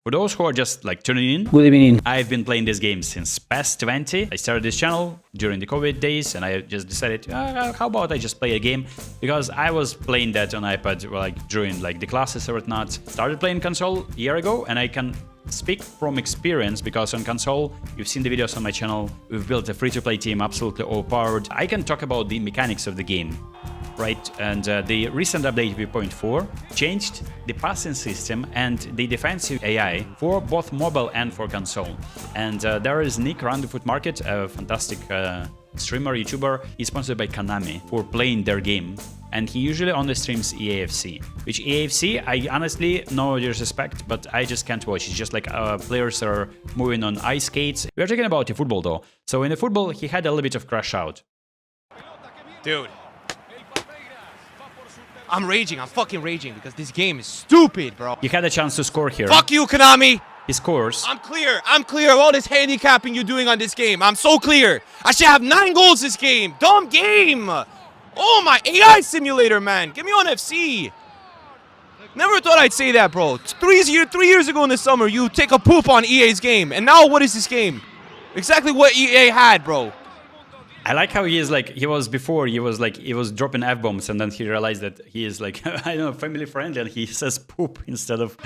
For those who are just like tuning in, Good evening. I've been playing this game since PES 20. I started this channel during the COVID days, and I just decided, how about I just play a game? Because I was playing that on iPad like during like the classes or whatnot. Started playing console a year ago, and I can speak from experience because on console, you've seen the videos on my channel. We've built a free-to-play team, absolutely overpowered. I can talk about the mechanics of the game. Right, and the recent update v.4 changed the passing system and the defensive AI for both mobile and for console. And there is Nick around the Foot Market, a fantastic streamer, YouTuber. He's sponsored by Konami for playing their game. And he usually only streams EAFC, which EAFC, I honestly, no disrespect, but I just can't watch. It's just like players are moving on ice skates. We're talking about eFootball though. So in eFootball, he had a little bit of crash out. Dude. I'm raging. I'm fucking raging because this game is stupid, bro. You had a chance to score here. Fuck you, Konami. He scores. I'm clear. I'm clear of all this handicapping you're doing on this game. I'm so clear. I should have 9 goals this game. Dumb game. Oh, my AI simulator, man. Get me on FC. Never thought I'd say that, bro. 3 years ago in the summer, you take a poop on EA's game. And now what is this game? Exactly what EA had, bro. I like how he is like, he was dropping F-bombs and then he realized that he is like, I don't know, family friendly and he says poop instead of,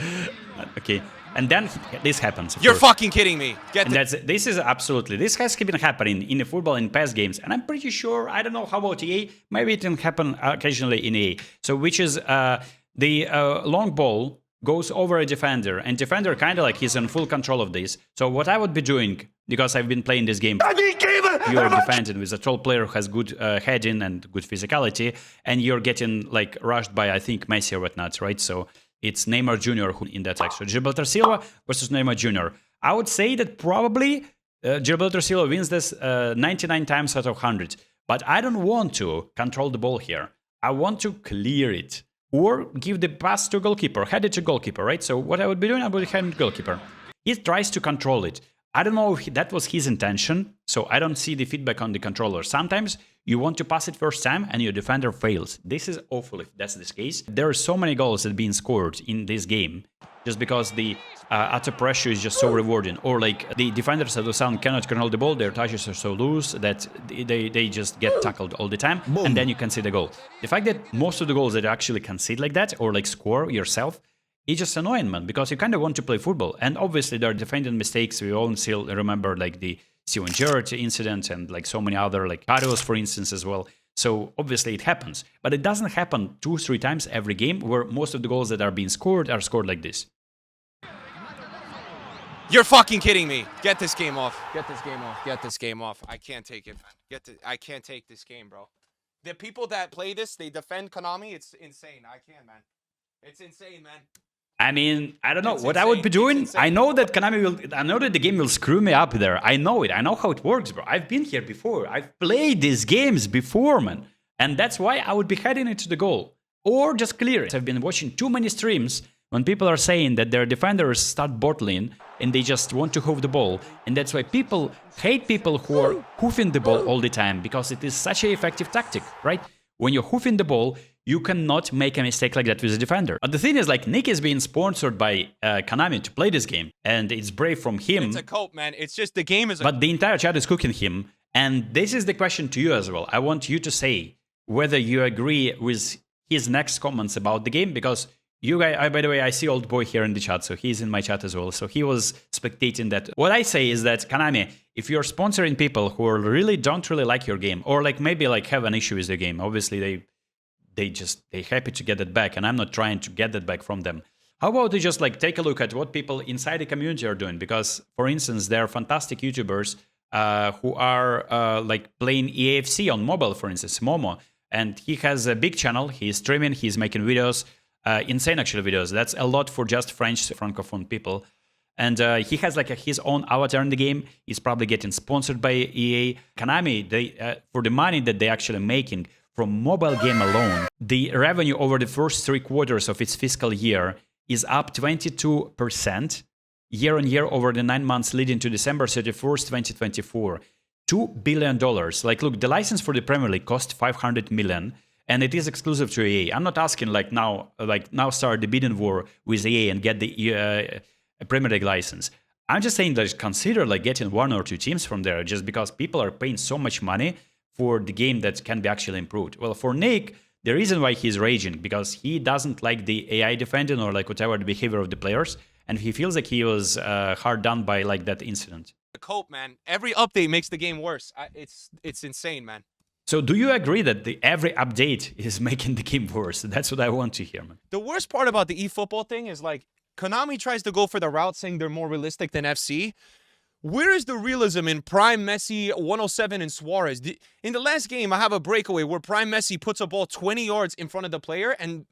okay. And then this happens. You're fucking kidding me. This has been happening in the football in past games. And I'm pretty sure, I don't know how about EA, maybe it can happen occasionally in EA. So which is the long ball goes over a defender and defender kind of like he's in full control of this. So what I would be doing, because I've been playing this game, you're defending with a tall player who has good heading and good physicality, and you're getting like rushed by, I think, Messi or whatnot, right? So it's Neymar Jr. who in that attack. So Gibraltar Silva versus Neymar Jr. I would say that probably Gibraltar Silva wins this 99 times out of 100. But I don't want to control the ball here. I want to clear it. Or give the pass to goalkeeper, head it to goalkeeper, right? So what I would be doing, I would head it to goalkeeper. He tries to control it. I don't know if that was his intention, so I don't see the feedback on the controller. Sometimes you want to pass it first time and your defender fails. This is awful if that's the case. There are so many goals that have been scored in this game just because the utter pressure is just so rewarding. Or like the defenders of the Sun cannot control the ball, their touches are so loose that they just get tackled all the time. Boom. And then you concede a goal. The fact that most of the goals that you actually concede like that or like score yourself, it's just annoying, man, because you kind of want to play football. And obviously there are defending mistakes. We all still remember like the Steven Gerrard incident and like so many other, like Karius, for instance, as well. So obviously it happens. But it doesn't happen 2-3 times every game where most of the goals that are being scored are scored like this. You're fucking kidding me. Get this game off. Get this game off. Get this game off. I can't take it, man. I can't take this game, bro. The people that play this, they defend Konami. It's insane. I can't, man. It's insane, man. I mean, I don't know what I would be doing. I know that I know that the game will screw me up there. I know it. I know how it works, bro. I've been here before. I've played these games before, man. And that's why I would be heading it to the goal. Or just clear it. I've been watching too many streams when people are saying that their defenders start bottling and they just want to hoof the ball. And that's why people hate people who are hoofing the ball all the time, because it is such an effective tactic, right? When you're hoofing the ball, you cannot make a mistake like that with a defender. But the thing is, like, Nick is being sponsored by Konami to play this game, and it's brave from him. It's a cope, man. It's just the game is But the entire chat is cooking him, and this is the question to you as well. I want you to say whether you agree with his next comments about the game, because you guys, by the way, I see old boy here in the chat, so he's in my chat as well. So he was spectating that. What I say is that, Konami, if you're sponsoring people who really don't really like your game, or like maybe like have an issue with the game, obviously they're happy to get it back, and I'm not trying to get that back from them. How about you just like take a look at what people inside the community are doing? Because, for instance, there are fantastic YouTubers who are like playing EAFC on mobile, for instance, Momo, and he has a big channel. He's streaming, he's making videos, insane actually videos. That's a lot for just French francophone people. And he has like his own avatar in the game. He's probably getting sponsored by EA. Konami, for the money that they're actually making from mobile game alone, the revenue over the first 3 quarters of its fiscal year is up 22% year on year over the 9 months leading to December 31st, 2024. $2 billion. Like, look, the license for the Premier League cost $500 million, and it is exclusive to EA. I'm not asking like now start the bidding war with EA and get the a Premier League license. I'm just saying that consider like getting 1 or 2 teams from there, just because people are paying so much money for the game that can be actually improved. Well, for Nick, the reason why he's raging, because he doesn't like the AI defending or like whatever the behavior of the players, and he feels like he was hard done by like that incident. Cope, man. Every update makes the game worse. It's insane, man. So do you agree that every update is making the game worse? That's what I want to hear, man. The worst part about the eFootball thing is like Konami tries to go for the route saying they're more realistic than FC. Where is the realism in Prime Messi, 107, and Suarez? In the last game, I have a breakaway where Prime Messi puts a ball 20 yards in front of the player, and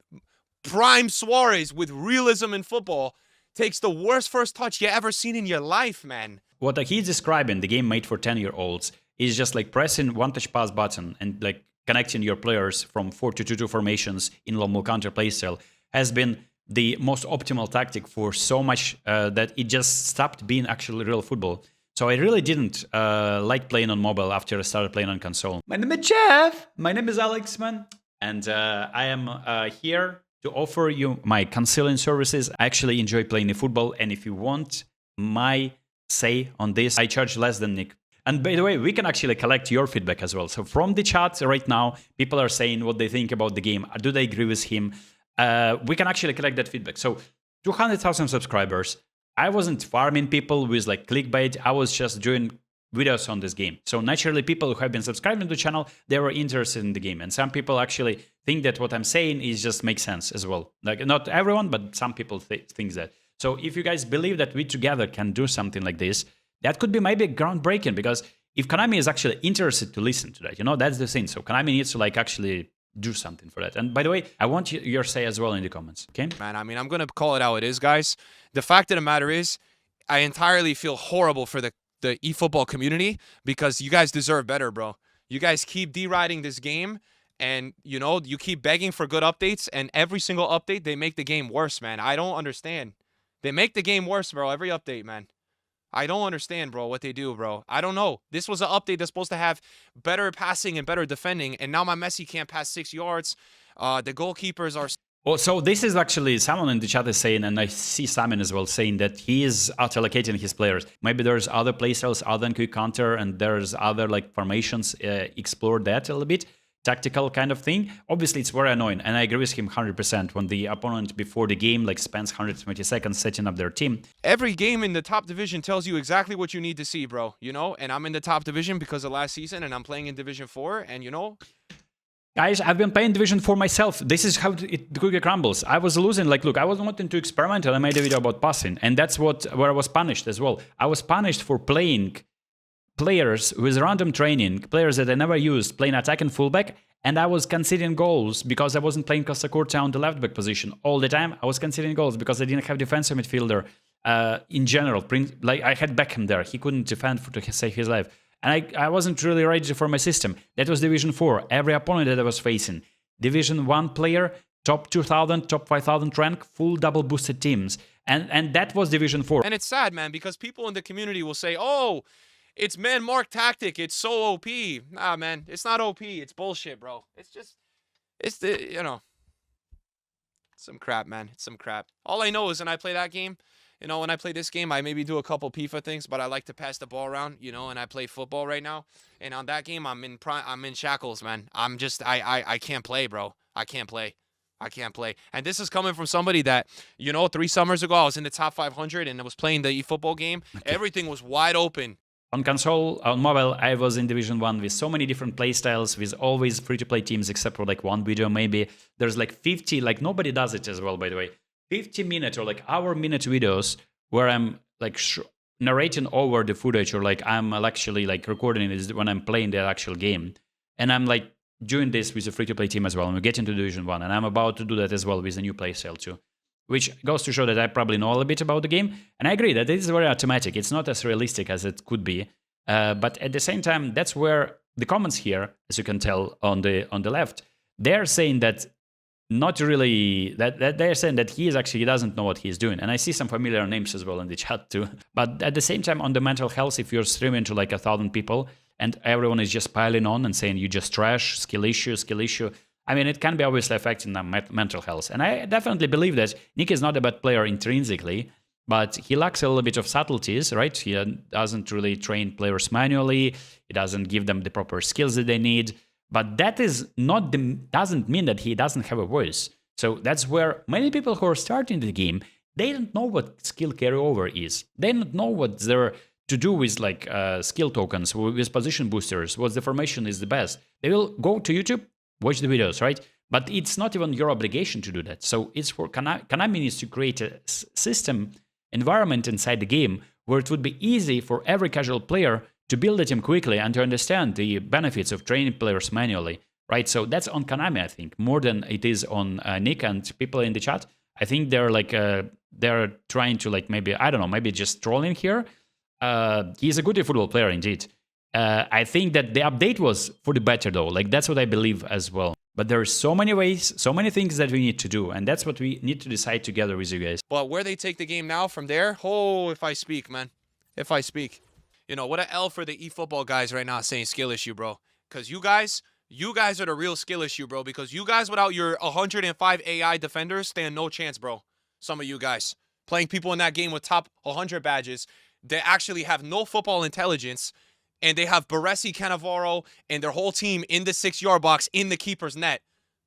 Prime Suarez, with realism in football, takes the worst first touch you ever seen in your life, man. What he's describing, the game made for 10-year-olds, is just like pressing one touch pass button and like connecting your players from 4-2-2 formations in low counter playstyle has been the most optimal tactic for so much that it just stopped being actually real football. So I really didn't like playing on mobile after I started playing on console. My name is Jeff. My name is Alex, man. And I am here to offer you my counseling services. I actually enjoy playing eFootball. And if you want my say on this, I charge less than Nick. And by the way, we can actually collect your feedback as well. So from the chat right now, people are saying what they think about the game. Do they agree with him? We can actually collect that feedback. So 200,000 subscribers. I wasn't farming people with like clickbait. I was just doing videos on this game. So naturally, people who have been subscribing to the channel, they were interested in the game. And some people actually think that what I'm saying is just makes sense as well. Like not everyone, but some people think that. So if you guys believe that we together can do something like this, that could be maybe groundbreaking, because if Konami is actually interested to listen to that, you know, that's the thing. So Konami needs to like actually do something for that. And by the way, I want your say as well in the comments, okay? Man, I mean, I'm going to call it how it is, guys. The fact of the matter is, I entirely feel horrible for the eFootball community, because you guys deserve better, bro. You guys keep deriding this game, and, you know, you keep begging for good updates, and every single update, they make the game worse, man. I don't understand. They make the game worse, bro, every update, man. I don't understand, bro, what they do, bro. I don't know. This was an update that's supposed to have better passing and better defending, and now my Messi can't pass 6 yards. The goalkeepers are... Well, so this is actually someone in the chat is saying, and I see Simon as well saying that he is auto-allocating his players. Maybe there's other playstyles other than quick counter, and there's other like formations. Explore that a little bit. Tactical kind of thing. Obviously, it's very annoying, and I agree with him 100% when the opponent before the game like spends 120 seconds setting up their team. Every game in the top division tells you exactly what you need to see, bro. You know, and I'm in the top division because of last season, and I'm playing in Division 4, and you know... Guys, I've been playing Division 4 myself. This is how it quickly crumbles. I was losing, like, look, I was wanting to experiment, and I made a video about passing, and that's where I was punished as well. I was punished for playing players with random training, players that I never used, playing attack and fullback, and I was conceding goals because I wasn't playing Costa Curta on the left back position all the time. I was conceding goals because I didn't have defensive midfielder in general. Like I had Beckham there, he couldn't defend to save his life, and I wasn't really ready for my system. That was Division 4. Every opponent that I was facing, Division 1 player, top 2,000, top 5,000 rank, full double boosted teams, and that was Division 4. And it's sad, man, because people in the community will say, "Oh, it's man mark tactic. It's so OP." Nah, man, it's not OP. It's bullshit, bro. It's the, you know, some crap, man. It's some crap. All I know is when I play that game, you know, when I play this game, I maybe do a couple FIFA things, but I like to pass the ball around, you know, and I play football right now. And on that game, I'm in shackles, man. I can't play, bro. I can't play. And this is coming from somebody that, you know, 3 summers ago, I was in the top 500 and I was playing the eFootball game. Okay. Everything was wide open. On console, on mobile, I was in Division 1 with so many different playstyles, with always free-to-play teams, except for like one video maybe. There's like 50, like nobody does it as well, by the way. 50-minute or like hour-minute videos where I'm like narrating over the footage, or like I'm actually like recording it when I'm playing the actual game. And I'm like doing this with a free-to-play team as well. And we get into Division 1, and I'm about to do that as well with a new playstyle too. Which goes to show that I probably know a little bit about the game. And I agree that it is very automatic. It's not as realistic as it could be. But at the same time, that's where the comments here, as you can tell on the left, they're saying that not really, that they're saying that he doesn't know what he's doing. And I see some familiar names as well in the chat too. But at the same time, on the mental health, if you're streaming to like 1,000 people and everyone is just piling on and saying you just trash, skill issue, I mean, it can be obviously affecting their mental health. And I definitely believe that Nick is not a bad player intrinsically, but he lacks a little bit of subtleties, right? He doesn't really train players manually. He doesn't give them the proper skills that they need. But that is not doesn't mean that he doesn't have a voice. So that's where many people who are starting the game, they don't know what skill carryover is. They don't know what they're to do with like skill tokens, with position boosters, what the formation is the best. They will go to YouTube, watch the videos, right? But it's not even your obligation to do that. So it's for Konami needs to create a system, environment inside the game where it would be easy for every casual player to build a team quickly and to understand the benefits of training players manually, right? So that's on Konami, I think, more than it is on Nick and people in the chat. I think they're like they're trying to like maybe I don't know, maybe just trolling here. He's a good eFootball player indeed. I think that the update was for the better though. Like that's what I believe as well. But there are so many ways, so many things that we need to do, and that's what we need to decide together with you guys. But where they take the game now from there, oh, if I speak, man. If I speak. You know, what an L for the eFootball guys right now saying skill issue, bro. Because you guys are the real skill issue, bro. Because you guys without your 105 AI defenders stand no chance, bro. Some of you guys. Playing people in that game with top 100 badges. They actually have no football intelligence. And they have Baresi, Cannavaro, and their whole team in the 6-yard box in the keeper's net.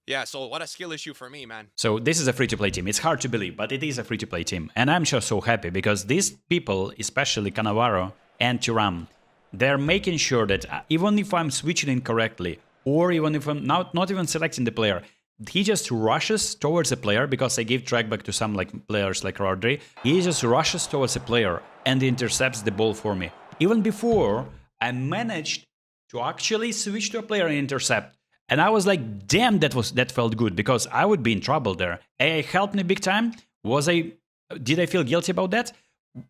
Yeah, so what a skill issue for me, man. So this is a free-to-play team. It's hard to believe, but it is a free-to-play team. And I'm just so happy because these people, especially Cannavaro and Thuram, they're making sure that even if I'm switching incorrectly, or even if I'm not even selecting the player, he just rushes towards a player because I gave trackback to some like players like Rodri. He just rushes towards a player and intercepts the ball for me. Even before I managed to actually switch to a player and intercept. And I was like, damn, that felt good because I would be in trouble there. AI helped me big time. Did I feel guilty about that?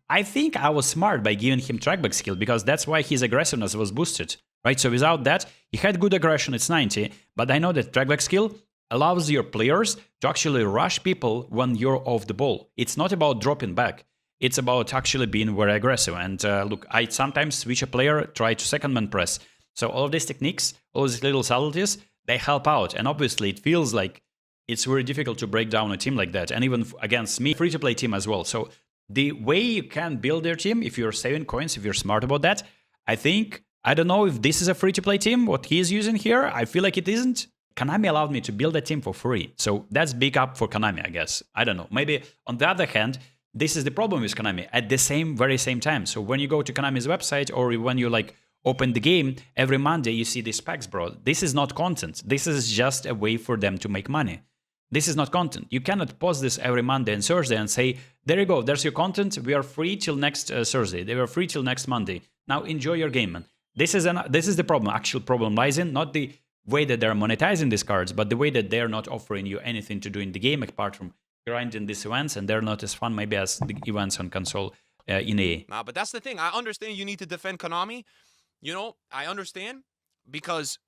I think I was smart by giving him trackback skill because that's why his aggressiveness was boosted, right? So without that, he had good aggression, it's 90, but I know that trackback skill allows your players to actually rush people when you're off the ball. It's not about dropping back. It's about actually being very aggressive. And look, I sometimes switch a player, try to second man press. So all of these techniques, all these little subtleties, they help out. And obviously it feels like it's very difficult to break down a team like that. And even against me, free-to-play team as well. So the way you can build their team, if you're saving coins, if you're smart about that, I don't know if this is a free-to-play team, what he is using here. I feel like it isn't. Konami allowed me to build a team for free. So that's big up for Konami, I guess. I don't know. Maybe on the other hand, this is the problem with Konami at the very same time. So when you go to Konami's website or when you like open the game, every Monday you see these packs, bro. This is not content. This is just a way for them to make money. This is not content. You cannot post this every Monday and Thursday and say, there you go, there's your content. We are free till next Thursday. They were free till next Monday. Now enjoy your game, man. This is the problem. Actual problem lies in not the way that they're monetizing these cards, but the way that they're not offering you anything to do in the game apart from grinding these events, and they're not as fun maybe as the events on console in EA. Nah, but that's the thing. I understand you need to defend Konami. You know, I understand because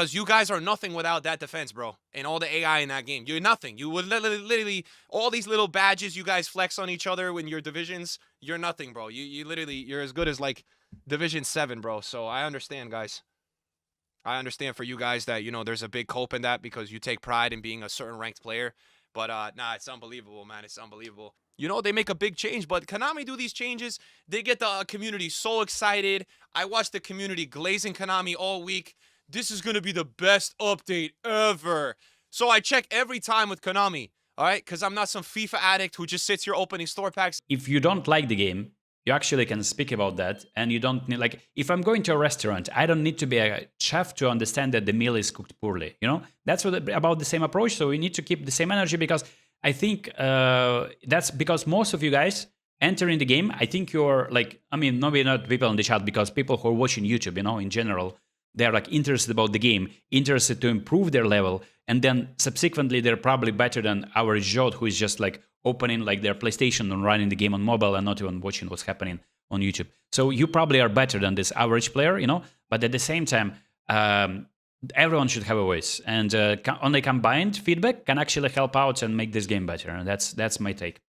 you guys are nothing without that defense, bro. And all the AI in that game. You're nothing. You would literally all these little badges you guys flex on each other in your divisions, you're nothing, bro. You're as good as like Division 7, bro. So I understand, guys. I understand for you guys that, you know, there's a big cope in that because you take pride in being a certain ranked player. But, nah, it's unbelievable, man. It's unbelievable. You know, they make a big change, but Konami do these changes. They get the community so excited. I watched the community glazing Konami all week. This is going to be the best update ever. So I check every time with Konami, all right? Because I'm not some FIFA addict who just sits here opening store packs. If you don't like the game, you actually can speak about that, and you don't need, like, if I'm going to a restaurant, I don't need to be a chef to understand that the meal is cooked poorly, you know? That's about the same approach, so we need to keep the same energy, because I think that's because most of you guys entering the game, I think you're, like, I mean, maybe not people in the chat, because people who are watching YouTube, you know, in general, they're, like, interested about the game, interested to improve their level, and then subsequently they're probably better than our Jod, who is just, like, opening like their PlayStation and running the game on mobile and not even watching what's happening on YouTube. So you probably are better than this average player, you know, but at the same time, everyone should have a voice, and only combined feedback can actually help out and make this game better. And that's my take.